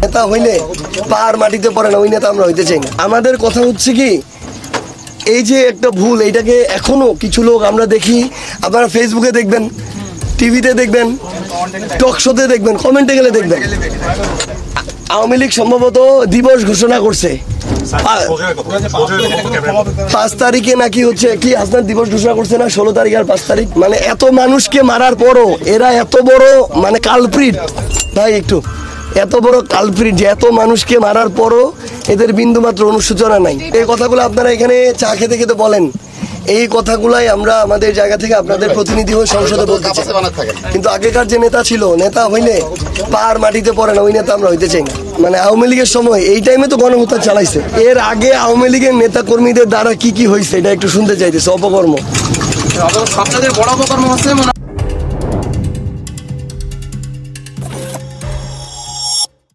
নেতা হইলে পার মাটিতে পড়ে না, ওই নেতা আমরা হইতে চাই না। আমাদের কথা হচ্ছে কি, এই যে একটা ভুল, এইটাকে এখনো কিছু লোক আমরা দেখি, আপনারা ফেসবুকে দেখবেন, টিভিতে দেখবেন, টক শোতে দেখবেন, কমেন্টে গেলে দেখবেন, আওয়ামী লীগ সম্ভবত দিবস ঘোষণা করছে 5 তারিখে নাকি হচ্ছে কি হাসনাত দিবস ঘোষণা করছে না, 16 তারিখ আর 5 তারিখ। মানে এত মানুষকে মারার পরও এরা এত বড় মানে কালপ্রিট ভাই, একটু এত বড় কালপ্রিট যে এত মানুষকে মারার পরও এদের বিন্দুমাত্র অনুশোচনা নাই। এই কথাগুলো আপনারা এখানে চা খেতে খেতে বলেন, এই কথাগুলাই আমরা আমাদের জায়গা থেকে আপনাদের প্রতিনিধি হয়ে সংসদে বলতে চাই। কিন্তু আগেকার যে নেতা ছিল, নেতা হইলে পার মাটিতে পড়ে না, ওই নেতা আমরা হইতে চাই না। মানে আওয়ামী লীগের সময় এই টাইমে তো গণহত্যা চালাইছে, এর আগে আওয়ামী লীগের নেতা কর্মীদের দ্বারা কি কি হয়েছে এটা একটু শুনতে চাইতেছে। অপকর্ম, সবচেয়ে বড় অপকর্ম হচ্ছে